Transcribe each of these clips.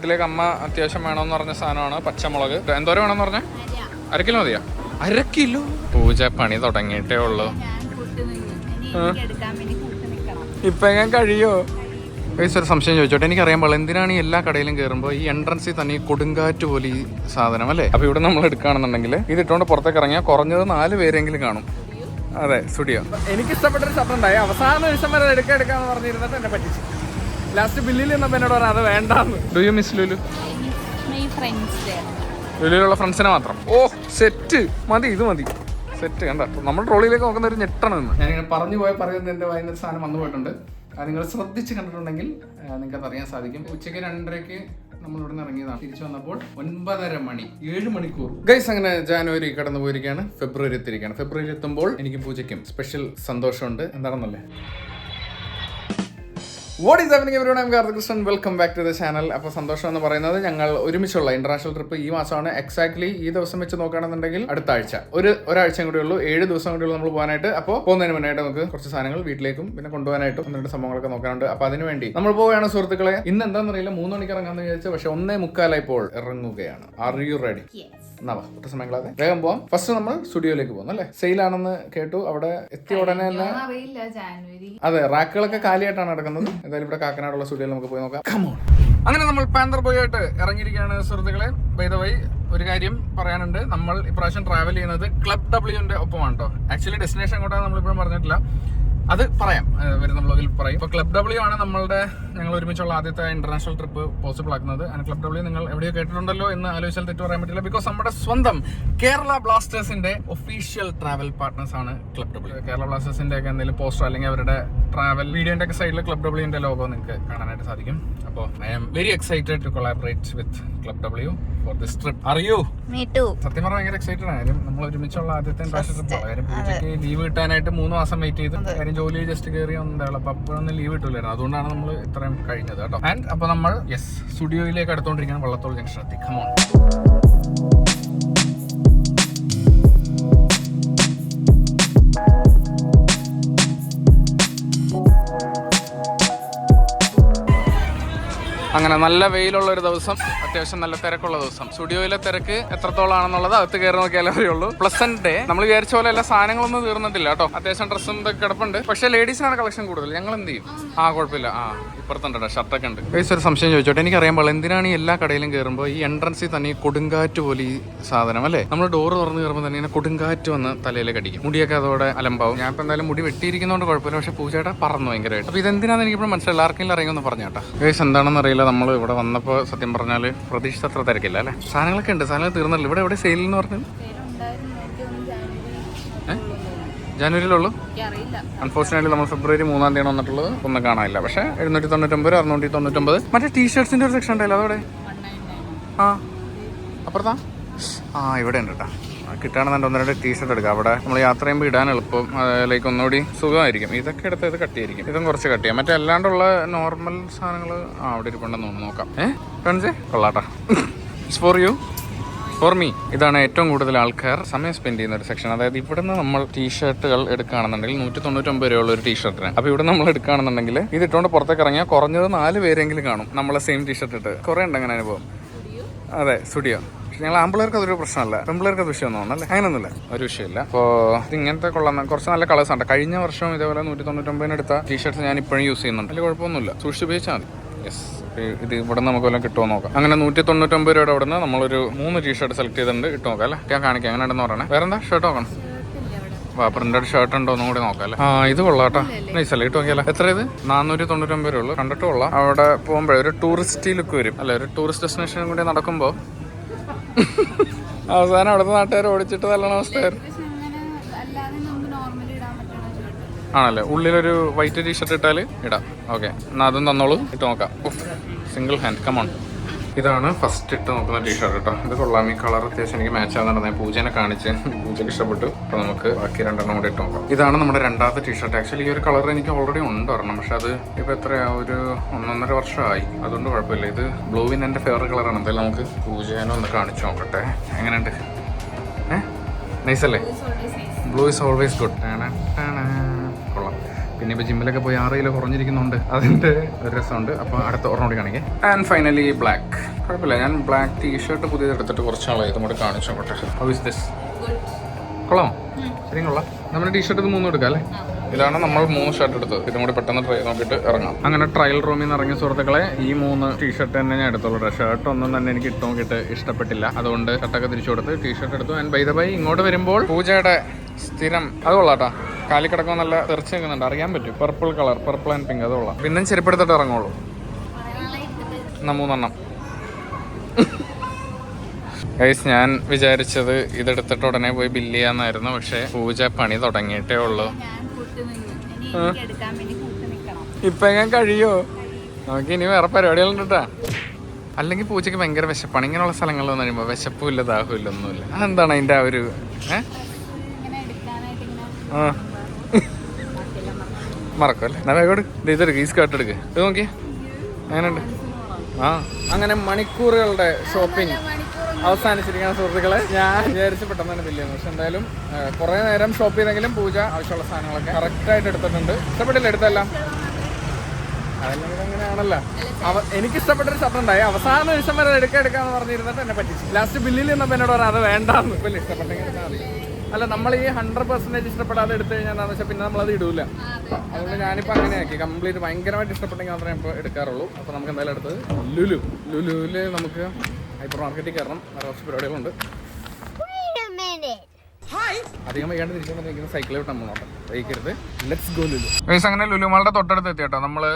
വീട്ടിലേക്ക് അമ്മ അത്യാവശ്യം വേണമെന്ന് പറഞ്ഞ സാധനമാണ് പച്ചമുളക്. എന്തോരം വേണമെന്ന് പറഞ്ഞാൽ 1 കിലോ മതിയാ? 1/2 കിലോ. പൂജ പണി തുടങ്ങിയിട്ടേ ഉള്ളൂ. ഇപ്പൊ ഞാൻ കഴിയോ? ഒരു സംശയം ചോദിച്ചോട്ടെ, എനിക്കറിയാൻ പാടില്ല എന്തിനാണ് ഈ എല്ലാ കടയിലും കയറുമ്പോൾ ഈ എൻട്രൻസിൽ തന്നെ ഈ കൊടുങ്കാറ്റ് പോലെ ഈ സാധനം അല്ലേ? അപ്പോൾ ഇവിടെ നമ്മൾ എടുക്കുകയാണെന്നുണ്ടെങ്കിൽ ഇത് ഇട്ടുകൊണ്ട് പുറത്തേക്ക് ഇറങ്ങിയാൽ കുറഞ്ഞത് 4 പേരെങ്കിലും കാണും. അതെ, സ്റ്റുഡിയോ. എനിക്ക് ഇഷ്ടപ്പെട്ടൊരു ഷർട്ട് ഉണ്ടായി. അവസാന നിമിഷം വരെ എടുക്കാന്ന് പറഞ്ഞിരുന്നിട്ട് എന്നെ പറ്റിച്ചു. ലാസ്റ്റ് ബില്ലിൽ നിന്നപ്പോൾ എന്നോട് പറഞ്ഞാൽ അത് വേണ്ടാന്ന്. Do you miss Lulu? ലുലുവിലുള്ള ഫ്രണ്ട്സിനെ മാത്രം. ഓ സെറ്റ് മതി, ഇത് മതി, സെറ്റ്. കണ്ട നമ്മൾ ട്രോളിയിലേക്ക് നോക്കുന്ന ഒരു ഞെട്ടണം എന്ന് ഞാനിങ്ങനെ പറഞ്ഞു പറയുന്നത് എൻ്റെ വൈകുന്നേരം സാധനം വന്നു പോയിട്ടുണ്ട്. അത് നിങ്ങൾ ശ്രദ്ധിച്ച് കണ്ടിട്ടുണ്ടെങ്കിൽ നിങ്ങൾക്ക് അത് അറിയാൻ സാധിക്കും. ഉച്ചയ്ക്ക് 2:30 നമ്മൾ ഇവിടെ നിന്ന് ഇറങ്ങിയതാണ്. തിരിച്ചു വന്നപ്പോൾ 9:30 മണി, 7 മണിക്കൂർ. ഗൈസ്, അങ്ങനെ ജാനുവരി കടന്നു പോയിരിക്കുകയാണ്. ഫെബ്രുവരി എത്തിയിരിക്കുകയാണ്. ഫെബ്രുവരി എത്തുമ്പോൾ എനിക്ക് പൂജയ്ക്കും സ്പെഷ്യൽ സന്തോഷമുണ്ട്. എന്താണെന്നല്ലേ? What is happening everyone? I am Karthik Krishnan. Welcome back to the channel. അപ്പോൾ സന്തോഷം എന്ന് പറയുന്നത് ഞങ്ങൾ ഒരുമിച്ചുള്ള ഇന്റർനാഷണൽ ട്രിപ്പ് ഈ മാസമാണ്. എക്സാക്ട്ലി ഈ ദിവസം വെച്ച് നോക്കുകയാണെന്നുണ്ടെങ്കിൽ അടുത്ത ആഴ്ച ഒരാഴ്ചയും കൂടി ഉള്ളൂ. 7 ദിവസം കൂടി ഉള്ളൂ നമ്മൾ പോകാനായിട്ട്. അപ്പോൾ പോകുന്നതിന് മുന്നായിട്ട് നമുക്ക് കുറച്ച് സാധനങ്ങൾ വീട്ടിലേക്കും പിന്നെ കൊണ്ടുപോകാനായിട്ടും 1-2 സംഭവങ്ങളൊക്കെ നോക്കാനുണ്ട്. അപ്പോൾ അതിനുവേണ്ടി നമ്മൾ പോവുകയാണ് സുഹൃത്തുക്കളെ. ഇന്ന് എന്താണെന്നറിയില്ല, 3 മണിക്ക് ഇറങ്ങാമെന്ന് വിചാരിച്ചു. പക്ഷെ 1:45 ഇപ്പോൾ ഇറങ്ങുകയാണ്. Are you ready? എന്നാ ഒറ്റ സമയങ്ങളാതെ വേഗം പോവാം. ഫസ്റ്റ് നമ്മൾ സ്റ്റുഡിയോയിലേക്ക് പോകുന്നു അല്ലേ? സെയിലാണെന്ന് കേട്ടു. അവിടെ എത്തിയ ഉടനെ തന്നെ അതെ, റാക്കുകളൊക്കെ കാലിയായിട്ടാണ് നടക്കുന്നത്. എന്തായാലും ഇവിടെ കാക്കനാടുള്ള സ്റ്റുഡിയോയിൽ നമുക്ക് പോയി നോക്കാം. കമോൺ. അങ്ങനെ നമ്മൾ പാന്തർ ബോയ് ആയിട്ട് ഇറങ്ങിയിരിക്കുകയാണ് സുഹൃത്തുക്കളെ. ബൈ ദ വൈ ഒരു കാര്യം പറയാനുണ്ട്, നമ്മൾ ഇപ്രാവശ്യം ട്രാവൽ ചെയ്യുന്നത് ക്ലബ് ഡബ്ല്യുവിന്റെ ഒപ്പമാണ് കേട്ടോ. ആക്ച്വലി ഡെസ്റ്റിനേഷൻ എങ്ങോട്ടാണ് നമ്മളിപ്പോഴും പറഞ്ഞിട്ടില്ല, അത് പറയാം, വരുന്ന വ്ളോഗിൽ പറയും. ഇപ്പോൾ ക്ലബ് ഡബ്ല്യു ആണ് ഞങ്ങൾ ഒരുമിച്ചുള്ള ആദ്യത്തെ ഇന്റർനാഷണൽ ട്രിപ്പ് പോസിബിൾ ആക്കുന്നത്. അങ്ങനെ ക്ലബ് ഡബ്ല്യു നിങ്ങൾ എവിടെയോ കേട്ടിട്ടുണ്ടല്ലോ എന്ന് ആലോചിച്ചാൽ തെറ്റ് പറയാൻ പറ്റില്ല. ബിക്കോസ് നമ്മുടെ സ്വന്തം കേരള ബ്ലാസ്റ്റേഴ്സിന്റെ ഒഫീഷ്യൽ ട്രാവൽ പാർട്ട്നേഴ്സ് ആണ് ക്ലബ് ഡബ്ല്യു. കേരള ബ്ലാസ്റ്റേഴ്സിന്റെ ഒക്കെ എന്തെങ്കിലും പോസ്റ്റർ അല്ലെങ്കിൽ അവരുടെ ട്രാവൽ വീഡിയോന്റെ ഒക്കെ സൈഡിൽ ക്ലബ് ഡബ്ല്യുവിന്റെ ലോഗോ നിങ്ങൾക്ക് കാണാനായിട്ട് സാധിക്കും. അപ്പോൾ I am very excited to collaborate with club W for this trip. അറിയോ? സത്യം പറഞ്ഞാൽ ഭയങ്കര എക്സൈറ്റഡ് ആണ്. കാര്യം നമ്മൾ ഒരുമിച്ചുള്ള ആദ്യത്തെ ഇന്റർനാഷണൽ ട്രിപ്പ്. കാര്യം പൂജയ്ക്ക് ലീവ് കിട്ടാനായിട്ട് 3 മാസം വെയിറ്റ് ചെയ്ത്, കാര്യം ജോലി ജസ്റ്റ് കയറി വന്നതാണ്. അപ്പൊ അപ്പോഴൊന്നും ലീവ് കിട്ടില്ലായിരുന്നു. അതുകൊണ്ടാണ് നമ്മൾ ഇത്രയും കഴിഞ്ഞത് കേട്ടോ. ആൻഡ് അപ്പൊ നമ്മൾ സ്റ്റുഡിയോയിലേക്ക് അടുത്തോണ്ടിരിക്കുകയാണ്. വള്ളത്തോൾ ജംഗ്ഷൻ എത്തി. കമോൺ. അങ്ങനെ നല്ല വെയിലുള്ള ഒരു ദിവസം, അത്യാവശ്യം നല്ല തിരക്കുള്ള ദിവസം. സ്റ്റുഡിയോയിലെ തിരക്ക് എത്രത്തോളം ആണെന്നുള്ളത് അകത്ത് കയറി നോക്കിയാലേ അറിയുള്ളൂ. Pleasant day. നമ്മൾ വിചാരിച്ച പോലെ എല്ലാ സാധനങ്ങളൊന്നും തീർന്നിട്ടില്ല കേട്ടോ. അത്യാവശ്യം ഡ്രസ്സും ഇതൊക്കെ കിടപ്പുണ്ട്. പക്ഷേ ലേഡീസിനാണ് കളക്ഷൻ കൂടുതൽ. ഞങ്ങൾ എന്ത് ചെയ്യും? കുഴപ്പമില്ല. ഇപ്പുറത്തുണ്ടോ ഷർട്ടൊക്കെ ഉണ്ട്. ഒരു സംശയം ചോദിച്ചോട്ടെ, എനിക്കറിയാൻ പാടില്ല എന്തിനാണ് ഈ എല്ലാ കടയിലും കയറുമ്പോൾ ഈ എൻട്രൻസിൽ തന്നെ ഈ കൊടുങ്കാറ്റ് പോലെ ഈ സാധനം അല്ലേ? നമ്മൾ ഡോറ് തുറന്ന് കയറുമ്പോൾ തന്നെ ഇങ്ങനെ കൊടുങ്കാറ്റ് വന്ന് തലയിലേക്ക് അടിക്കും. മുടിയൊക്കെ അതോടെ അലമ്പാവും. ഞാൻ ഇപ്പം എന്തായാലും മുടി വെട്ടിയിരിക്കുന്നതുകൊണ്ട് കുഴപ്പമില്ല. പക്ഷേ പൂജയുടെ പറന്നു ഭയങ്കരമായിട്ട്. അപ്പോൾ ഇതെന്തിനാന്ന് എനിക്കിപ്പോൾ മനസ്സിലായില്ല. ആർക്കെങ്കിലും അറിയുമെന്ന് പറഞ്ഞാട്ടാ. എന്താണെന്ന് അറിയില്ല. നമ്മൾ ഇവിടെ വന്നപ്പോൾ സത്യം പറഞ്ഞാൽ പ്രതീക്ഷിച്ച അത്ര തിരക്കില്ല അല്ലേ? സാധനങ്ങളൊക്കെ ഉണ്ട്. സാധനങ്ങൾ തീർന്നില്ല. ഇവിടെ എവിടെ സെയിൽ എന്ന് പറഞ്ഞത്? ജനുവരിയിലുള്ളൂ. അൺഫോർച്ചുനേറ്റ്ലി നമ്മൾ ഫെബ്രുവരി 3-ാം തീയതി വന്നിട്ടുള്ളത്. ഒന്നും കാണാനില്ല. പക്ഷേ 799, 699. മറ്റേ ടീഷർട്സിന്റെ ഒരു സെക്ഷൻ ഉണ്ടല്ലോ, അതോടെ അപ്പുറത്താ. ഇവിടെ ഉണ്ട് കേട്ടോ. കിട്ടുകയാണെന്നുണ്ട് 1-2 ടീഷർട്ട് എടുക്കാം. അവിടെ നമ്മൾ യാത്ര ചെയ്യുമ്പോൾ ഇടാൻ എളുപ്പം, അതിലേക്ക് ഒന്നുകൂടി സുഖമായിരിക്കും. ഇതൊക്കെ എടുത്ത് ഇത് കട്ടിയായിരിക്കും. ഇതും കുറച്ച് കട്ടിയാം. മറ്റേ അല്ലാണ്ടുള്ള നോർമൽ സാധനങ്ങൾ അവിടെ ഇരിപ്പുണ്ടെന്ന് നോക്കാം. ഫ്രണ്ട്സേ കൊള്ളാട്ടാ. It's for you, for me. ഇതാണ് ഏറ്റവും കൂടുതൽ ആൾക്കാർ സമയം സ്പെൻഡ് ചെയ്യുന്ന ഒരു സെക്ഷൻ. അതായത് ഇവിടുന്ന് നമ്മൾ ടീഷർട്ടുകൾ എടുക്കുകയാണെന്നുണ്ടെങ്കിൽ 199 രൂപയുള്ള ഒരു ടീഷർട്ടിന്. അപ്പോൾ ഇവിടെ നമ്മൾ എടുക്കുകയാണെന്നുണ്ടെങ്കിൽ ഇത് ഇട്ടുകൊണ്ട് പുറത്തേക്ക് ഇറങ്ങിയാൽ കുറഞ്ഞത് 4 പേരെങ്കിലും കാണും നമ്മളെ സെയിം ടീഷർട്ട് ഇട്ട്. കുറേ ഉണ്ട് അങ്ങനെ അനുഭവം. അതെ, സ്റ്റുഡിയോ. ഞങ്ങൾ ആമ്പിളേർക്ക് അതൊരു പ്രശ്നമല്ല, പെമ്പിളേർക്ക് അത് വിഷയമൊന്നും തോന്നല്ലേ? അങ്ങനെയൊന്നുമില്ല, ഒരു വിഷയമില്ല. അപ്പോൾ ഇങ്ങനത്തെ കൊള്ളുന്ന കുറച്ച് നല്ല കളേഴ്സ് ഉണ്ട്. കഴിഞ്ഞ വർഷം ഇതേപോലെ 199 എടുത്ത ടീഷർട്ട്സ് ഞാൻ ഇപ്പോഴും യൂസ് ചെയ്യുന്നുണ്ട്. അതിൽ കുഴപ്പമൊന്നുമില്ല. സൂക്ഷിച്ച് ഉപയോഗിച്ചാൽ മതി. ഇത് ഇവിടെ നമുക്ക് വല്ലതും കിട്ടുമോ നോക്കാം. അങ്ങനെ 199 രൂപയുടെ അവിടെ നിന്ന് നമ്മളൊരു 3 ടീഷർട്ട് സെലക്ട് ചെയ്തിട്ടുണ്ട്. ഇട്ട് നോക്കാം അല്ലേ? ഞാൻ കാണിക്കാം എങ്ങനെ ഉണ്ടെന്ന് പറയണേ. വേറെ എന്താ ഷർട്ട് നോക്കണം? പ്രിന്റഡ് ഷർട്ട് ഉണ്ടോ എന്നും കൂടി നോക്കാം അല്ലേ? ഇത് കൊള്ളാട്ടോ. നൈസല്ലേ? ഇട്ട് നോക്കിയാലോ? എത്ര ഇത്? 499 രൂപ ഉള്ളൂ. കണ്ടിട്ട് കൊള്ളാം. അവിടെ പോകുമ്പോഴേ ഒരു ടൂറിസ്റ്റ് ലുക്ക് വരും അല്ലെ? ഒരു ടൂറിസ്റ്റ് ഡെസ്റ്റിനേഷൻ കൂടി നടക്കുമ്പോൾ അവസാനം അവിടുത്തെ നാട്ടുകാർ ഓടിച്ചിട്ട് തല്ലണ അവസ്ഥയായിരുന്നു. ആണല്ലേ? ഉള്ളിലൊരു വൈറ്റ് ടീഷർട്ട് ഇട്ടാൽ ഇടാം. ഓക്കെ, എന്നാൽ അതും തന്നോളൂ. ഇട്ട് നോക്കാം. Single hand. കമോൺ. ഇതാണ് ഫസ്റ്റ് ഇട്ട് നോക്കുന്ന ടീഷർട്ട് കേട്ടോ. ഇത് കൊള്ളാം. ഈ കളർ അത്യാവശ്യം എനിക്ക് മാച്ച് ആവുന്നുണ്ട്. ഞാൻ പൂജേനെ കാണിച്ച്, പൂജയ്ക്ക് ഇഷ്ടപ്പെട്ടു. അപ്പോൾ നമുക്ക് ബാക്കി 2 കൂടി ഇട്ട് നോക്കാം. ഇതാണ് നമ്മുടെ 2ാമത്തെ ടീഷർട്ട്. ആക്ച്വലി ഈ ഒരു കളർ എനിക്ക് ഓൾറെഡി ഉണ്ട് ഒരെണ്ണം. പക്ഷെ അത് ഇപ്പോൾ എത്രയാ, ഒരു 1-1.5 വർഷമായി. അതുകൊണ്ട് കുഴപ്പമില്ല. ഇത് ബ്ലൂവിന് എൻ്റെ ഫേവറേറ്റ് കളറാണ്. എന്തായാലും നമുക്ക് പൂജേനെ ഒന്ന് കാണിച്ചു നോക്കട്ടെ. എങ്ങനെയുണ്ട്? നൈസല്ലേ? Blue is always good. കൊള്ളാം. പിന്നെ ഇപ്പോൾ ജിമ്മിലൊക്കെ പോയി 6 കിലോ കുറഞ്ഞിരിക്കുന്നുണ്ട്, അതിൻ്റെ ഒരു രസമുണ്ട്. അപ്പോൾ അടുത്ത ഒരെണ്ണം കൂടി കാണിക്കേ. And finally black. കുഴപ്പമില്ല, ഞാൻ ബ്ലാക്ക് ടീഷർട്ട് പുതിയത് എടുത്തിട്ട് കുറച്ച് നാളായി. ഇതും കൂടി കാണിച്ചു നോക്കട്ടെ. How is this? കൊള്ളാമോ? ശരി കൊള്ളാം. നമ്മുടെ ടീഷർട്ട് ഇത് 3 എടുക്കാം അല്ലേ? ഇതാണ് നമ്മൾ 3 ഷർട്ട് എടുത്തത്. ഇതും കൂടി പെട്ടെന്ന് ട്രൈ നോക്കിയിട്ട് ഇറങ്ങാം. അങ്ങനെ ട്രയൽ റൂമിൽ നിന്ന് ഇറങ്ങിയ സുഹൃത്തുക്കളെ ഈ 3 ടീഷർട്ട് തന്നെ ഞാൻ എടുത്തോളൂ. ഷർട്ട് ഒന്നും തന്നെ എനിക്ക് ഇട്ട് നോക്കിയിട്ട് ഇഷ്ടപ്പെട്ടില്ല, അതുകൊണ്ട് ഷർട്ടൊക്കെ തിരിച്ചു കൊടുത്ത് ടീഷർട്ട് എടുത്തു. ആൻഡ് ബൈ ദ ബൈ ഇങ്ങോട്ട് വരുമ്പോൾ പൂജയുടെ സ്ഥിരം അത് കൊള്ളാട്ടാ, കാലി കിടക്കുമ്പോൾ നല്ല തെറിച്ച് നിൽക്കുന്നുണ്ട്, അറിയാൻ പറ്റും. Purple colour, purple and pink, അത് കൊള്ളാം. പിന്നെ ചെരുപ്പെടുത്തിട്ട് ഇറങ്ങുള്ളൂ. എന്നാ 3 എണ്ണം. ഗൈസ്, ഞാൻ വിചാരിച്ചത് ഇതെടുത്തിട്ട് ഉടനെ പോയി ബില്ല് ചെയ്യാന്നായിരുന്നു. പക്ഷെ പൂജ പണി തുടങ്ങിയിട്ടേ ഉള്ളൂ. ഇപ്പൊ ഞാൻ കഴിയോ? നമുക്ക് ഇനി വേറെ പരിപാടികളുണ്ട് കേട്ടാ. അല്ലെങ്കിൽ പൂജയ്ക്ക് ഭയങ്കര വിശപ്പാണ്. ഇങ്ങനെയുള്ള സ്ഥലങ്ങളിൽ വന്നു കഴിയുമ്പോൾ വിശപ്പും ഇല്ല, ദാഹവും ഇല്ല, ഒന്നുമില്ല. അതെന്താണ് അതിന്റെ ആ ഒരു മറക്കല്ലേ? എന്നാ വേഗം ഇതെടുക്ക്, ഈ സ്കേർട്ട് എടുക്ക്. ഇത് നോക്കിയേ അങ്ങനെയുണ്ട്. അങ്ങനെ മണിക്കൂറുകളുടെ ഷോപ്പിംഗ് അവസാനിച്ചിരിക്കുന്ന സുഹൃത്തുക്കളെ. ഞാൻ വിചാരിച്ച് പെട്ടെന്ന് തന്നെ ബില്ല് ചെയ്യുന്നു. പക്ഷെ എന്തായാലും കുറേ നേരം ഷോപ്പ് ചെയ്തെങ്കിലും പൂജ ആവശ്യമുള്ള സാധനങ്ങളൊക്കെ കറക്റ്റായിട്ട് എടുത്തിട്ടുണ്ട്. ഇഷ്ടപ്പെട്ടില്ല എടുത്തെല്ലാം? അതല്ലെങ്കിൽ അങ്ങനെയാണല്ലോ. എനിക്ക് ഇഷ്ടപ്പെട്ടൊരു ഷർട്ട് ഉണ്ടായി, അവസാന നിമിഷം വരെ എടുക്കാന്ന് പറഞ്ഞിരുന്നിട്ട് എന്നെ പറ്റിച്ചു. ലാസ്റ്റ് ബില്ലിൽ നിന്നപ്പോൾ എന്നോട് പറയാം അത് വേണ്ടാന്ന്. ഇപ്പം ഇഷ്ടപ്പെട്ടെങ്കിൽ മതി. അല്ല, നമ്മൾ ഈ 100% ഇഷ്ടപ്പെടാതെ എടുത്തു കഴിഞ്ഞാൽ എന്താണെന്ന് വെച്ചാൽ പിന്നെ നമ്മളത് ഇടൂല. അതുകൊണ്ട് ഞാനിപ്പോൾ അങ്ങനെ ആക്കി. കംപ്ലീറ്റ് ഭയങ്കരമായിട്ട് ഇഷ്ടപ്പെട്ടെങ്കിൽ മാത്രമേ ഇപ്പോൾ എടുക്കാറുള്ളൂ. അപ്പോൾ നമുക്ക് എന്തായാലും എടുത്തത് ലുലുവിൽ നമുക്ക് ഹൈപ്പർ മാർക്കറ്റിൽ കയറണം. വേറെ കുറച്ച് പരിപാടികളുണ്ട്. അധികം വൈകാണ്ട് തിരിച്ചുകൊണ്ടിരിക്കുന്ന സൈക്കിളിൽ വിട്ട് നമ്മൾ നോക്കാം. വൈകരുത്. Let's go Lulu. അങ്ങനെ ലുലുമാളുടെ തൊട്ടടുത്ത് എത്തിയട്ടോ. നമ്മള്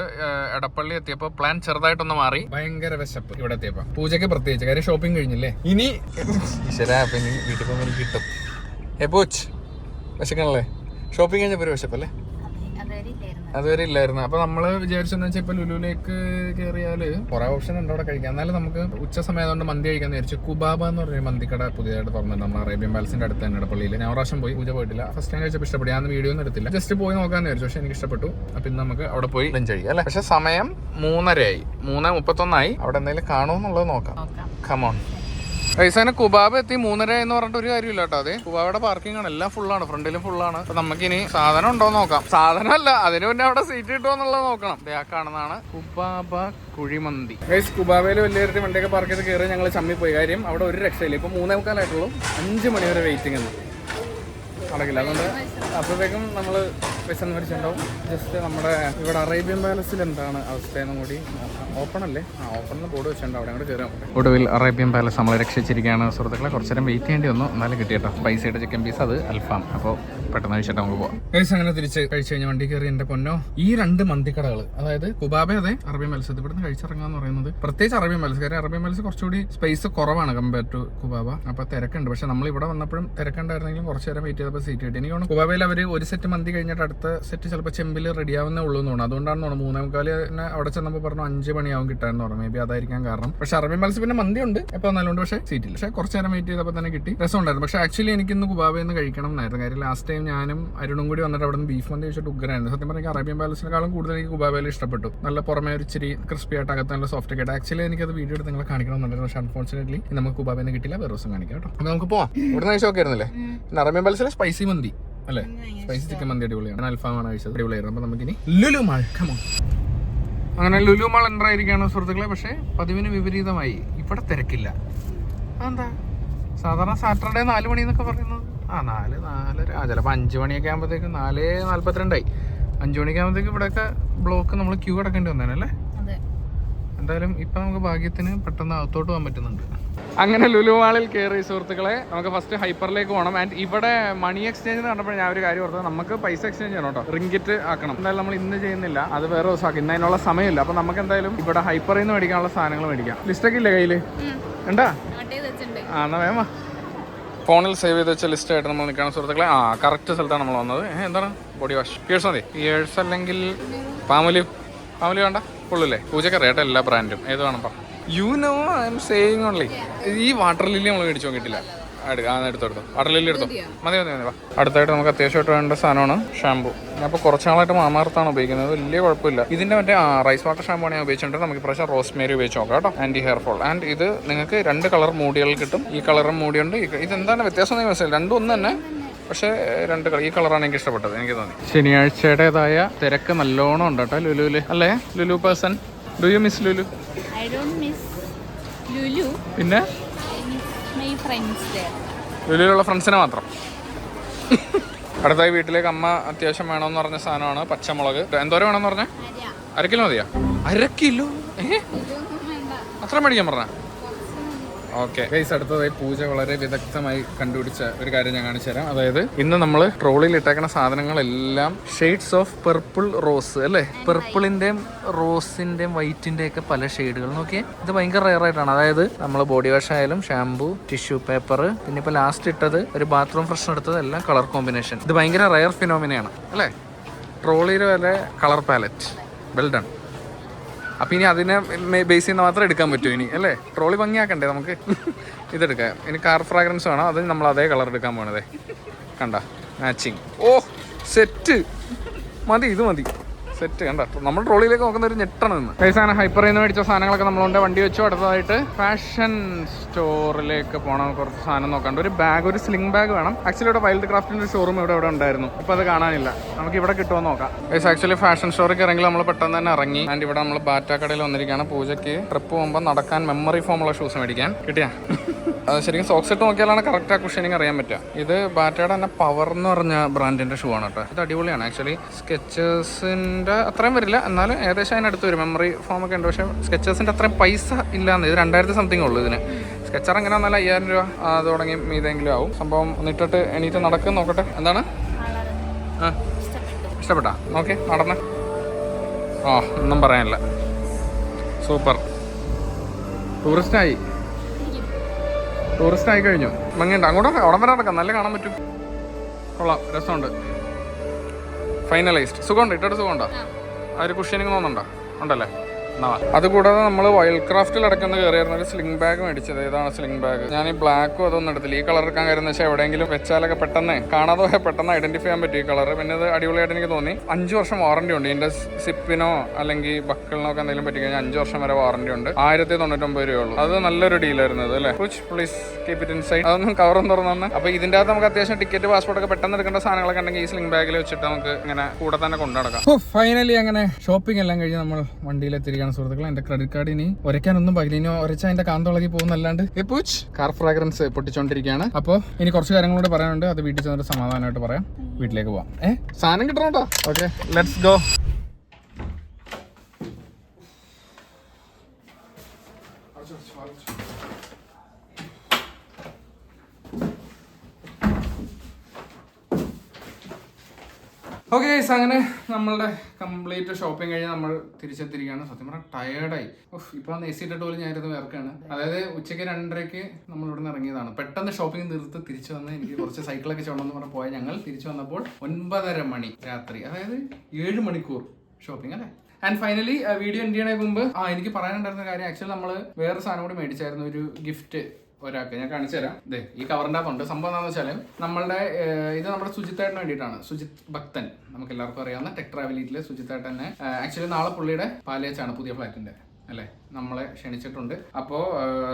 എടപ്പള്ളി എത്തിയപ്പോൾ പ്ലാൻ ചെറുതായിട്ടൊന്ന് മാറി. ഭയങ്കര വിശപ്പ് ഇവിടെ എത്തിയപ്പോൾ. പൂജയ്ക്ക് പ്രത്യേകിച്ച് കാര്യം ഷോപ്പിംഗ് കഴിഞ്ഞില്ലേ. ഇനി വീട്ടിൽ പോകുമ്പോൾ എനിക്ക് കിട്ടും. പൂച്ച് വിശക്കണല്ലേ? ഷോപ്പിംഗ് കഴിഞ്ഞപ്പോൾ ഒരു വിശപ്പല്ലേ? അതുവരെ ഇല്ലായിരുന്നു. അപ്പൊ നമ്മള് വിചാരിച്ചെന്ന് വെച്ചാൽ ഇപ്പൊ ലുലുവിലേക്ക് കയറിയാല് കുറെ ഓപ്ഷൻ ഉണ്ട് അവിടെ കഴിക്കാൻ. എന്നാലും നമുക്ക് ഉച്ച സമയത്തുകൊണ്ട് മന്തി കഴിക്കാന്ന് വിചാരിച്ചു. കുബാബ എന്ന് പറഞ്ഞ മന്തിക്കട പുതിയതായിട്ട് തുറന്നിട്ടുണ്ട് നമ്മൾ അറേബ്യൻ പാലസിന്റെ അടുത്ത് തന്നെ ഇടപ്പള്ളിയിൽ. ഞാൻ പ്രാവശ്യം പോയി, പൂജ പോയിട്ടില്ല. ഫസ്റ്റ് ടൈം കഴിച്ചപ്പോൾ ഇഷ്ടപ്പെട്ടു. ഞാൻ വീഡിയോ ഒന്നും എടുത്തില്ല, ജസ്റ്റ് പോയി നോക്കാന്ന് വിചാരിച്ചു. പക്ഷെ എനിക്ക് ഇഷ്ടപ്പെട്ടു. അപ്പൊ ഇന്ന് നമുക്ക് അവിടെ പോയി ലഞ്ച് കഴിക്കാം അല്ലെ? പക്ഷെ സമയം 3:30 3:31 അവിടെ എന്തെങ്കിലും കാണുമെന്നുള്ളത് നോക്കാം. കമോൺ. പൈസേനെ കുബാബ് എത്തി 3:30 എന്ന് പറഞ്ഞിട്ട് ഒരു കാര്യമില്ല കേട്ടോ. അതെ, കുബാബയുടെ പാർക്കിംഗ് ആണ്, എല്ലാം ഫുള്ളാണ്, ഫ്രണ്ടിലും ഫുള്ളാണ്. അപ്പൊ നമുക്കിനി സാധനം ഉണ്ടോ നോക്കാം. സാധനമല്ല, അതിന് മുന്നേ അവിടെ സീറ്റ് കിട്ടുമോ എന്നുള്ളത് നോക്കണം. ആ കാണുന്നതാണ് കുബാബ കുഴിമന്തി. ഗൈസ്, കുബാബയിൽ വലിയൊരു വണ്ടിയൊക്കെ പാർക്ക് ചെയ്ത് കയറി ഞങ്ങൾ ചമ്മി പോയി. കാര്യം അവിടെ ഒരു രക്ഷയില്ല. ഇപ്പൊ 3:45 5 മണി വരെ വെയിറ്റിംഗ് ആണ്, നടക്കില്ല. അതുകൊണ്ട് അപ്പോഴത്തേക്കും നമ്മൾ വിശന്ന് മരിച്ചിട്ടുണ്ടാവും. ജസ്റ്റ് നമ്മുടെ ഇവിടെ അറേബ്യൻ പാലസിൽ എന്താണ് അവസ്ഥയെന്നും കൂടി നോക്കാം. ഓപ്പൺ അല്ലേ? ഓപ്പണിന് ബോർഡ് വെച്ചിട്ടുണ്ട്, അവിടെ അങ്ങോട്ട് കയറാം. ഒടുവിൽ അറേബ്യൻ പാലസ് നമ്മളെ രക്ഷിച്ചിരിക്കുകയാണ് സുഹൃത്തുക്കളെ. കുറച്ചു നേരം വെയിറ്റ് ചെയ്യേണ്ടി വന്നു, എന്നാലും കിട്ടിയിട്ടോ. സ്പൈസിയുടെ ചിക്കൻ പീസ്, അത് അൽഫാം. അപ്പോൾ പെട്ടെന്ന് കഴിച്ചിട്ട് നമുക്ക് പോകാം. ഗൈസ്, അങ്ങനെ തിരിച്ച് കഴിച്ചു കഴിഞ്ഞാൽ വണ്ടി കയറി എൻ്റെ പൊന്നോ. ഈ 2 മന്തിക്കടകൾ, അതായത് കുബാബ, അതെ അറേബ്യൻ പാലസ്, ഇവിടുന്ന് കഴിച്ചിറങ്ങാന്ന് പറയുന്നത് പ്രത്യേകിച്ച് അറേബ്യൻ പാലസ്. കാര്യം അറേബ്യൻ പാലസ് കുറച്ചുകൂടി സ്പേസ് കുറവാണ് കമ്പയർ ടു കുബാബ. അപ്പോൾ തിരക്കുണ്ട്. പക്ഷെ നമ്മൾ ഇവിടെ വന്നപ്പോഴും തിരക്കുണ്ടായിരുന്നെങ്കിലും കുറച്ച് നേരം വെയിറ്റ് ചെയ്തപ്പോൾ സീറ്റ് കിട്ടി. എനിക്ക് തോന്നുന്നു കുബാബയിൽ അവർ ഒരു സെറ്റ് മന്തി കഴിഞ്ഞിട്ട് അടുത്ത സെറ്റ് ചിലപ്പോൾ ചെമ്പിൽ റെഡി ആവുന്നേ ഉള്ളൂ എന്ന് തോന്നുന്നു. അതുകൊണ്ടാണ് തോന്നുന്നു 3:45 അവിടെ ചെന്നപ്പോൾ പറഞ്ഞു 5 മണിയാവും കിട്ടാന്ന് പറഞ്ഞു. മേ ബി അതായിരിക്കാൻ കാരണം. പക്ഷെ അറേബ്യൻ പാലസ് പിന്നെ മന്തി ഉണ്ട്, എപ്പോൾ നല്ലോണ്ട്. പക്ഷേ സീറ്റില്ല. പക്ഷേ കുറച്ച് നേരം വെയിറ്റ് ചെയ്തപ്പോൾ തന്നെ കിട്ടി. രസമുണ്ടായിരുന്നു. പക്ഷേ ആക്ച്വലി എനിക്കിന്ന് കുബാബയിൽ നിന്ന് കഴിക്കണം എന്നായിരുന്നു. കാര്യം ലാസ്റ്റ് ടൈം ഞാനും അരുണും കൂടി വന്നിട്ട് അവിടെ നിന്ന് ബീഫ് മന്തി കഴിച്ചിട്ട് ഉഗ്രനായിരുന്നു. സത്യം പറഞ്ഞാൽ അറേബ്യൻ പാലസിനെക്കാളും കൂടുതൽ എനിക്ക് കുബാബയിൽ ഇഷ്ടപ്പെട്ടു. നല്ല പുറമേ ഒരു ഇച്ചിരി ക്രിസ്പി ആയിട്ട്, അകത്ത് നല്ല സോഫ്റ്റ് ഒക്കെ ആയിട്ട്. ആക്ച്വലി എനിക്കത് വീഡിയോ എടുത്ത് നിങ്ങളെ കാണിക്കണമെന്നുണ്ടായിരുന്നു. പക്ഷേ അൺഫോർച്ചുനേറ്റ്ലി നമുക്ക് കുബാബയിൽ നിന്ന് കിട്ടില്ല. വേറെ ദിവസം കാണിക്കാം കേട്ടോ. അപ്പോൾ നമുക്ക് പോവാം. ഇവിടെ നിന്ന് കഴിച്ച് നോക്കിയായിരുന്നല്ലേ? പിന്നെ അറേബ്യൻ പാലസിലെ സ്പൈസി മന്തി അല്ലേ? സ്പൈസി ചിക്കൻ മന്തി അടിപൊളിയാണ്. അൽഫാമാണ് കഴിച്ചത്, അടിപൊളിയായിരുന്നു. അപ്പോൾ നമുക്കിനി ലുലു മാൾ. കമോൺ. അങ്ങനെ ലുലു മാൾ എൻ്റർ ആയിരിക്കുകയാണ് സുഹൃത്തുക്കളെ. പക്ഷേ പതിവിന് വിപരീതമായി ഇവിടെ തിരക്കില്ല. അതെന്താ? സാധാരണ സാറ്റർഡേ 4 മണി എന്നൊക്കെ പറയുന്നത്. 4:05 ചിലപ്പോൾ 5 മണിയൊക്കെ ആകുമ്പോഴത്തേക്ക് 4:42 5 മണിയൊക്കെ ആകുമ്പോഴത്തേക്ക് ഇവിടെയൊക്കെ ബ്ലോക്ക് നമ്മൾ ക്യൂ അടക്കേണ്ടി വന്നേനല്ലേ? എന്തായാലും ഇപ്പം നമുക്ക് ഭാഗ്യത്തിന് പെട്ടെന്ന് അകത്തോട്ട് പോകാൻ പറ്റുന്നുണ്ട്. അങ്ങനെ ലുലു മാളിൽ കയറി സുഹൃത്തുക്കളെ. നമുക്ക് ഫസ്റ്റ് ഹൈപ്പറിലേക്ക് പോകണം. ആൻഡ് ഇവിടെ മണി എക്സ്ചേഞ്ച് കണ്ടപ്പോൾ ഞാൻ ഒരു കാര്യം ഓർത്തത്, നമുക്ക് പൈസ എക്സ്ചേഞ്ച് ചെയ്യണം കേട്ടോ. റിംഗിറ്റ് ആക്കണം. എന്തായാലും നമ്മൾ ഇന്ന് ചെയ്യുന്നില്ല, അത് വേറെ ദിവസം ആക്കി. ഇന്ന് അതിനുള്ള സമയമില്ല. അപ്പോൾ നമുക്ക് എന്തായാലും ഇവിടെ ഹൈപ്പറിൽ നിന്ന് മേടിക്കാനുള്ള സാധനങ്ങൾ മേടിക്കാം. ലിസ്റ്റൊക്കെ ഇല്ലേ കയ്യിൽ? ഉണ്ടാ? എന്നാ വേമ ഫോണിൽ സേവ് ചെയ്ത് വെച്ച ലിസ്റ്റ് ആയിട്ട് നമ്മൾ നിൽക്കണം സുഹൃത്തുക്കളെ. കറക്റ്റ് സ്ഥലത്താണ് നമ്മൾ വന്നത്. എന്താണ്? Body wash. പിയേഴ്സ് മതി. പിയേഴ്സ് അല്ലെങ്കിൽ പാമൊലിവ് വേണ്ട? ഫുള്ളല്ലേ? പൂജക്ക് അറിയാട്ടെ എല്ലാ ബ്രാൻഡും. ഏത് വേണം പറ. You know I M saying only. ഈ വാട്ടർ ലില്ലി നമ്മൾ മേടിച്ചു നോക്കിയിട്ടില്ല. എടുത്തോ വാട്ടർ ലില്ലി എടുത്തോ. മതി. അടുത്തായിട്ട് നമുക്ക് അത്യാവശ്യമായിട്ട് വേണ്ട സാധനമാണ് ഷാമ്പു. ഞാൻ ഇപ്പോൾ കുറച്ച് നാളായിട്ട് മാമാർത്താണ് ഉപയോഗിക്കുന്നത്. വലിയ കുഴപ്പമില്ല. ഇതിൻ്റെ മറ്റേ റൈസ് വാട്ടർ ഷാമ്പു ആണ് ഞാൻ ഉപയോഗിച്ചിട്ടുണ്ട്. നമുക്ക് ഇപ്രാവശ്യം റോസ്മേരി ഉപയോഗിച്ച് നോക്കാം കേട്ടോ. Anti hair fall. ആൻഡ് ഇത് നിങ്ങൾക്ക് 2 കളർ മൂടികൾ കിട്ടും. ഈ കളറും മൂടിയുണ്ട്. ഇതെന്താണ് വ്യത്യാസം എന്ന് മനസ്സിലായി? രണ്ടും ഒന്ന് തന്നെ. പക്ഷേ രണ്ട് കളർ, ഈ കളറാണ് എനിക്ക് ഇഷ്ടപ്പെട്ടത്, എനിക്ക് തോന്നി. ശനിയാഴ്ചയുടേതായ തിരക്ക് നല്ലോണം ഉണ്ട് കേട്ടോ ലുലുവില്, അല്ലേ? Lulu person, do you miss Lulu? I don't miss Lulu. പിന്നെ I miss my friends there. ലുലുവിലുള്ള ഫ്രണ്ട്സിനെ മാത്രം. അടുത്തായി വീട്ടിലേക്ക് അമ്മ അത്യാവശ്യം വേണമെന്ന് പറഞ്ഞ സാധനമാണ് പച്ചമുളക്. എന്തോരം വേണമെന്ന് പറഞ്ഞാൽ? 1 കിലോ മതിയാ? 1 കിലോ? അത്ര മേടിക്കാൻ പറഞ്ഞ? ഓക്കെ ഗൈസ്, അടുത്തതായി പൂജ വളരെ വിദഗ്ധമായി കണ്ടുപിടിച്ച ഒരു കാര്യം ഞാൻ കാണിച്ചു തരാം. അതായത് ഇന്ന് നമ്മൾ ട്രോളിയിൽ ഇട്ടേക്കുന്ന സാധനങ്ങളെല്ലാം ഷെയ്ഡ്സ് ഓഫ് പെർപ്പിൾ റോസ്, അല്ലേ? പെർപ്പിളിന്റെയും റോസിന്റെയും വൈറ്റിന്റെ ഒക്കെ പല ഷെയ്ഡുകൾ. നോക്കിയേ, ഇത് ഭയങ്കര റെയർ ആയിട്ടാണ്. അതായത് നമ്മൾ ബോഡി വാഷ് ആയാലും ഷാംപൂ, ടിഷ്യൂ പേപ്പർ, പിന്നെ ഇപ്പോൾ ലാസ്റ്റ് ഇട്ടത് ഒരു ബാത്റൂം ഫ്രഷ് എടുത്തത്, എല്ലാം കളർ കോമ്പിനേഷൻ. ഇത് ഭയങ്കര റെയർ ഫിനോമിനയാണ്, അല്ലേ? ട്രോളിയിൽ വരെ കളർ പാലറ്റ്, വെൽ ഡൺ. അപ്പം ഇനി അതിനെ ബേസ് ചെയ്യുന്ന മാത്രം എടുക്കാൻ പറ്റും ഇനി, അല്ലേ? ട്രോളി ഭംഗിയാക്കണ്ടേ നമുക്ക്? ഇതെടുക്കാം. ഇനി കാർ ഫ്രാഗ്രൻസ് വേണം, അത് നമ്മൾ അതേ കളർ എടുക്കാൻ പോണതേ. കണ്ട മാച്ചിങ്. ഓ സെറ്റ് മതി, ഇത് മതി, സെറ്റ്. കണ്ട, നമ്മൾ ട്രോളിയിലേക്ക് നോക്കുന്ന ഒരു ഞെട്ടാണ് നിന്ന്. പൈസാന ഹൈപ്പറിൽ നിന്ന് മേടിച്ച സാധനങ്ങളൊക്കെ നമ്മളുണ്ട്, വണ്ടി വെച്ചു. അടുത്തതായിട്ട് ഫാഷൻ സ്റ്റോറിലേക്ക് പോകണം, കുറച്ച് സാധനം നോക്കാണ്ട്. ഒരു ബാഗ്, ഒരു സ്ലിംഗ് ബാഗ് വേണം. ആക്ച്വലി ഇവിടെ വൈൽഡ് ക്രാഫ്റ്റിന്റെ ഒരു ഷോറൂം ഇവിടെ ഉണ്ടായിരുന്നു, ഇപ്പൊ അത് കാണാനില്ല. നമുക്ക് ഇവിടെ കിട്ടുമോ നോക്കാം. ആക്ച്വലി ഫാഷൻ സ്റ്റോറിലേക്ക് ഇറങ്ങി നമ്മൾ പെട്ടെന്ന് തന്നെ ഇറങ്ങി. ആൻഡ് ഇവിടെ നമ്മൾ ബാറ്റ കടയിൽ വന്നിരിക്കുകയാണ്. പൂജയ്ക്ക് ട്രിപ്പ് പോകുമ്പോൾ നടക്കാൻ മെമ്മറി ഫോമുള്ള ഷൂസ് മേടിക്കാൻ കിട്ടിയാ. അത് ശരിക്കും സോക്സ് ഇട്ട് നോക്കിയാലാണ് കറക്റ്റ് ആ കുഷനിങ് അറിയാൻ പറ്റുക. ഇത് ബാറ്റയുടെ തന്നെ പവർ എന്ന് പറഞ്ഞ ബ്രാൻഡിന്റെ ഷൂ ആണ് കേട്ടോ. ഇത് അടിപൊളിയാണ്. ആക്ച്വലി സ്കെച്ചേഴ്സിന്റെ അത്രയും വരില്ല, എന്നാലും ഏകദേശം അതിനടുത്ത് വരും. മെമ്മറി ഫോം ഒക്കെ ഉണ്ട്, പക്ഷേ സ്കെച്ചേഴ്സിന്റെ അത്രയും പൈസ ഇല്ലാന്ന്. ഇത് 2000 സംതിങ് ഉള്ളൂ ഇതിന്. സ്കെച്ചർ എങ്ങനെ വന്നാലും 5000 രൂപ അത് തുടങ്ങി മീതെങ്കിലും ആവും. സംഭവം ഒന്നിട്ടിട്ട് എണീറ്റ് നടക്കും. നോക്കട്ടെ എന്താണ്. ഇഷ്ടപ്പെട്ടാ? നോക്കി നടന്ന്. ഒന്നും പറയാനില്ല, സൂപ്പർ. ടൂറിസ്റ്റ് ആയി കഴിഞ്ഞു. ഭംഗിയുണ്ട്. അങ്ങോട്ട് അവിടെ വരെ നടക്കാം, നല്ല കാണാൻ പറ്റും. കൊള്ളാം, രസമുണ്ട്. ഫൈനലൈസ്ഡ്. സുഖമുണ്ട്, ഇട്ടിട്ട് സുഖമുണ്ടോ? ആ ഒരു കുഷ്യനിങ് തോന്നുന്നുണ്ടോ? ഉണ്ടല്ലേ? അതുകൂടാതെ നമ്മൾ വൈൽഡ് ക്രാഫ്റ്റിൽ അടക്കുന്ന കയറിയായിരുന്നു ഒരു സ്ലിംഗ് ബാഗ് മേടിച്ചത്. ഇതാണ് സ്ലിംഗ് ബാഗ്. ഞാൻ ഈ ബ്ലാക്കും അതൊന്നും എടുത്തില്ല. ഈ കളർ എടുക്കാൻ കാര്യം വെച്ചാൽ എവിടെയെങ്കിലും വെച്ചാലൊക്കെ പെട്ടെന്ന് കാണാതെ പോയാൽ പെട്ടെന്ന് ഐഡന്റിഫൈ ചെയ്യാൻ പറ്റും ഈ കളർ. പിന്നെ ഇത് അടിപൊളിയായിട്ട് എനിക്ക് തോന്നി. 5 വർഷം വാറണ്ടി ഉണ്ട്. ഇതിന്റെ സിപ്പിനോ അല്ലെങ്കിൽ ബക്കിളിനോ ഒക്കെ എന്തെങ്കിലും പറ്റി കഴിഞ്ഞാൽ 5 വർഷം വരെ വാറണ്ടി ഉണ്ട്. 1099 രൂപയുള്ളൂ. അത് നല്ലൊരു ഡീലായിരുന്നു അത്, അല്ലേ? Please keep it inside. അതൊന്നും കവറും തുറന്നു. അപ്പോൾ ഇതിന്റെ അകത്ത് നമുക്ക് അത്യാവശ്യം ടിക്കറ്റ്, പാസ്പോർട്ട് ഒക്കെ പെട്ടെന്ന് എടുക്കേണ്ട സാധനങ്ങളൊക്കെ ഉണ്ടെങ്കിൽ ഈ സ്ലിംഗ് ബാഗിൽ വെച്ചിട്ട് നമുക്ക് ഇങ്ങനെ കൂടെ തന്നെ കൊണ്ടുനടക്കാം. ഫൈനലി അങ്ങനെ ഷോപ്പിംഗ് എല്ലാം കഴിഞ്ഞ് നമ്മൾ വണ്ടിയിലെത്തിരിക്കുകയാണ് സുഹൃത്തുക്കളെ. എന്റെ ക്രെഡിറ്റ് കാർഡ് ഇനി ഒരയ്ക്കാനൊന്നും പകില്ല. ഇനി ഒരച്ച അതിന്റെ കാന്തളകി പോകുന്നല്ലാണ്ട് കാർ ഫ്രാഗ്രൻസ് പൊട്ടിച്ചോണ്ടിരിക്കുകയാണ്. അപ്പോൾ ഇനി കുറച്ച് കാര്യങ്ങളോട് പറയാനുണ്ട്. അത് വീട്ടിൽ ചെന്നിട്ട് സമാധാനമായിട്ട് പറയാം. വീട്ടിലേക്ക് പോവാം. സാധനം കിട്ടണം കേട്ടോ. Okay, let's go. Okay guys, അങ്ങനെ നമ്മളുടെ കംപ്ലീറ്റ് ഷോപ്പിംഗ് കഴിഞ്ഞ് നമ്മൾ തിരിച്ചെത്തിരിക്കുകയാണ്. സത്യം പറഞ്ഞാൽ ടയേർഡായി. ഇപ്പോൾ AC ഇട്ടിട്ട് പോലും ഞാനിരുന്ന് വേർക്കാണ്. അതായത് ഉച്ചയ്ക്ക് 2:30 നമ്മൾ ഇവിടെ നിന്ന് ഇറങ്ങിയതാണ്. പെട്ടെന്ന് ഷോപ്പിംഗ് നിർത്തി തിരിച്ചു വന്ന് എനിക്ക് കുറച്ച് സൈക്കിളൊക്കെ ചോണമെന്ന് പറഞ്ഞ് പോയാൽ ഞങ്ങൾ തിരിച്ചു വന്നപ്പോൾ 9:30 മണി രാത്രി. അതായത് 7 മണിക്കൂർ ഷോപ്പിംഗ്, അല്ലേ? ആൻഡ് ഫൈനലി വീഡിയോ എൻഡ് ചെയ്യണതിന് മുമ്പ് എനിക്ക് പറയാനുണ്ടായിരുന്ന കാര്യം, ആക്ച്വലി നമ്മൾ വേറെ സാധനം കൂടി മേടിച്ചായിരുന്നു, ഒരു ഗിഫ്റ്റ് ഒരാൾക്ക്. ഞാൻ കാണിച്ചു തരാം. ഈ കവറിൻ്റെ അകത്തുണ്ട്. സംഭവം എന്താണെന്ന് വെച്ചാൽ നമ്മളുടെ ഇത് നമ്മുടെ സുജിത്തേട്ടന് വേണ്ടിയിട്ടാണ്. സുജിത് ഭക്തൻ, നമുക്ക് എല്ലാവർക്കും അറിയാവുന്ന ടെക് ട്രാവലിറ്റിലെ സുജിത്തേട്ടനെ. ആക്ച്വലി നാളെ പുള്ളിയുടെ പാലേച്ചാണ്, പുതിയ ഫ്ലാറ്റിന്റെ, അല്ലേ? നമ്മളെ ക്ഷണിച്ചിട്ടുണ്ട്. അപ്പോൾ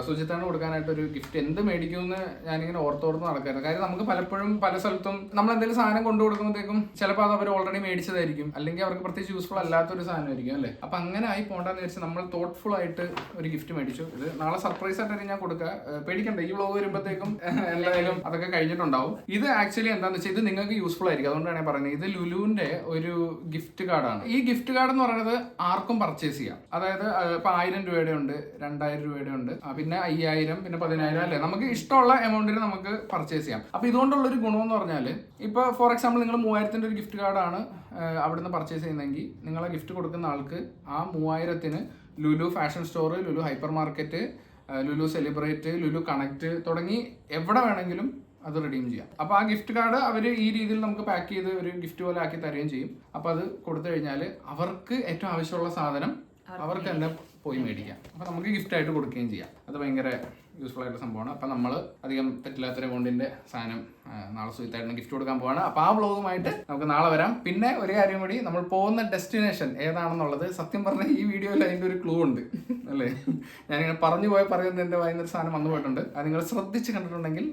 സുജിത്താണ് കൊടുക്കാനായിട്ട് ഒരു ഗിഫ്റ്റ്. എന്ത് മേടിക്കുമെന്ന് ഞാനിങ്ങനെ ഓർത്തോർത്ത് നടക്കായിരുന്നു. കാര്യം നമുക്ക് പലപ്പോഴും പല സ്ഥലത്തും നമ്മൾ എന്തെങ്കിലും സാധനം കൊണ്ടു കൊടുക്കുമ്പോഴത്തേക്കും ചിലപ്പോൾ അത് അവർ ഓൾറെഡി മേടിച്ചതായിരിക്കും, അല്ലെങ്കിൽ അവർക്ക് പ്രത്യേകിച്ച് യൂസ്ഫുൾ അല്ലാത്തൊരു സാധനമായിരിക്കും, അല്ലേ? അപ്പം അങ്ങനെ ആയി പോകണ്ടെന്ന് വെച്ചാൽ നമ്മൾ തോട്ട്ഫുൾ ആയിട്ട് ഒരു ഗിഫ്റ്റ് മേടിച്ചു. ഇത് നാളെ സർപ്രൈസ് ആയിട്ട് ഞാൻ കൊടുക്കുക. പേടിക്കണ്ട, ഈ വ്ലോഗ് വരുമ്പോഴത്തേക്കും എന്തായാലും അതൊക്കെ കഴിഞ്ഞിട്ടുണ്ടാവും. ഇത് ആക്ച്വലി എന്താണെന്ന് വെച്ചാൽ ഇത് നിങ്ങൾക്ക് യൂസ്ഫുൾ ആയിരിക്കും. അതുകൊണ്ടാണ് ഞാൻ പറയുന്നത്. ഇത് ലുലുവിന്റെ ഒരു ഗിഫ്റ്റ് കാർഡാണ്. ഈ ഗിഫ്റ്റ് കാർഡ് എന്ന് പറയുന്നത് ആർക്കും പർച്ചേസ് ചെയ്യാം. അതായത് ഇപ്പൊ 1000 രൂപയുടെ ഉണ്ട്, 2000 രൂപയുടെ ഉണ്ട്, പിന്നെ 5000, പിന്നെ 10000, അല്ലേ? നമുക്ക് ഇഷ്ടമുള്ള എമൗണ്ടിന് നമുക്ക് പർച്ചേസ് ചെയ്യാം. അപ്പൊ ഇതുകൊണ്ടുള്ള ഒരു ഗുണം എന്ന് പറഞ്ഞാൽ, ഇപ്പൊ ഫോർ എക്സാമ്പിൾ നിങ്ങൾ 3000-ന്റെ ഒരു ഗിഫ്റ്റ് കാർഡാണ് അവിടുന്ന് പർച്ചേസ് ചെയ്യുന്നതെങ്കിൽ നിങ്ങളെ ഗിഫ്റ്റ് കൊടുക്കുന്ന ആൾക്ക് ആ 3000-ന് Lulu fashion store, Lulu hypermarket, Lulu celebrate, Lulu connect തുടങ്ങി എവിടെ വേണമെങ്കിലും അത് റിഡീം ചെയ്യാം. അപ്പോൾ ആ ഗിഫ്റ്റ് കാർഡ് അവർ ഈ രീതിയിൽ നമുക്ക് പാക്ക് ചെയ്ത് ഒരു ഗിഫ്റ്റ് പോലെ ആക്കി തരുകയും ചെയ്യും. അപ്പോൾ അത് കൊടുത്തു കഴിഞ്ഞാൽ അവർക്ക് ഏറ്റവും ആവശ്യമുള്ള സാധനം അവർക്ക് തന്നെ പോയി മേടിക്കാം. അപ്പോൾ നമുക്ക് ഗിഫ്റ്റ് ആയിട്ട് കൊടുക്കുകയും ചെയ്യാം. അത് ഭയങ്കര യൂസ്ഫുൾ ആയിട്ടുള്ള സംഭവമാണ്. അപ്പോൾ നമ്മൾ അധികം തെറ്റില്ലാത്തൊരു അക്കൗണ്ടിൻ്റെ സാധനം നാളെ സുഹിത്തായിട്ട് ഗിഫ്റ്റ് കൊടുക്കാൻ പോവാണ്. അപ്പോൾ ആ വ്ളോഗുമായിട്ട് നമുക്ക് നാളെ വരാം. പിന്നെ ഒരു കാര്യം കൂടി, നമ്മൾ പോകുന്ന ഡെസ്റ്റിനേഷൻ ഏതാണെന്നുള്ളത് സത്യം പറഞ്ഞാൽ ഈ വീഡിയോയിൽ അതിൻ്റെ ഒരു ക്ലൂ ഉണ്ട് അല്ലേ. ഞാനിങ്ങനെ പറയുന്നത് എൻ്റെ വായിന്നൊരു സാധനം വന്നു പോയിട്ടുണ്ട്. അത് നിങ്ങൾ ശ്രദ്ധിച്ച് കണ്ടിട്ടുണ്ടെങ്കിൽ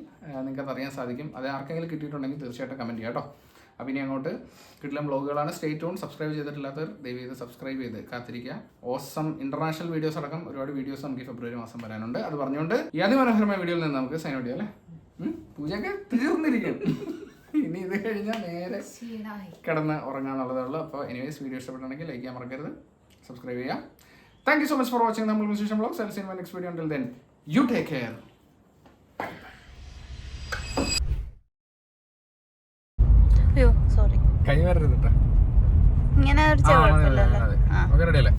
നിങ്ങൾക്ക് അത് അറിയാൻ സാധിക്കും. അത് ആർക്കെങ്കിലും കിട്ടിയിട്ടുണ്ടെങ്കിൽ തീർച്ചയായിട്ടും കമൻറ്റ് ചെയ്യാം കേട്ടോ. അപ്പം ഇനി അങ്ങോട്ട് കിട്ടുന്ന വ്ളോഗുകളാണ്. Stay tune. സബ്സ്ക്രൈബ് ചെയ്തിട്ടില്ലാത്തവർ ദയവ് ചെയ്ത് സബ്സ്ക്രൈബ് ചെയ്ത് കാത്തിരിക്കുക. ഓസം ഇന്റർനാഷണൽ വീഡിയോസ് അടക്കം ഒരുപാട് വീഡിയോസ് നമുക്ക് ഫെബ്രുവരി മാസം വരാനുണ്ട്. അത് പറഞ്ഞുകൊണ്ട് ഈ അതിമനോഹരമായ വീഡിയോയിൽ നിന്ന് നമുക്ക് സൈൻ ഔട്ട് ചെയ്യാം അല്ലേ. പൂജയൊക്കെ തീർന്നിരിക്കും. ഇനി ഇത് കഴിഞ്ഞാൽ നേരെ കിടന്ന് ഉറങ്ങാന്നുള്ളതേ ഉള്ളൂ. അപ്പോൾ എനിവേസ് വീഡിയോ ഇഷ്ടപ്പെട്ടുണ്ടെങ്കിൽ ലൈക്ക് ചെയ്യാൻ മറക്കരുത്, സബ്സ്ക്രൈബ് ചെയ്യാം. Thank you so much for watching നമ്മൾ musician vlogs. I'll see you in my next video. Until then, you take care. അയ്യോ സോറി, കൈ വരരുത്. ഇങ്ങനെ ഒരു കുഴപ്പമില്ലല്ലോ. റെഡി അല്ലേ?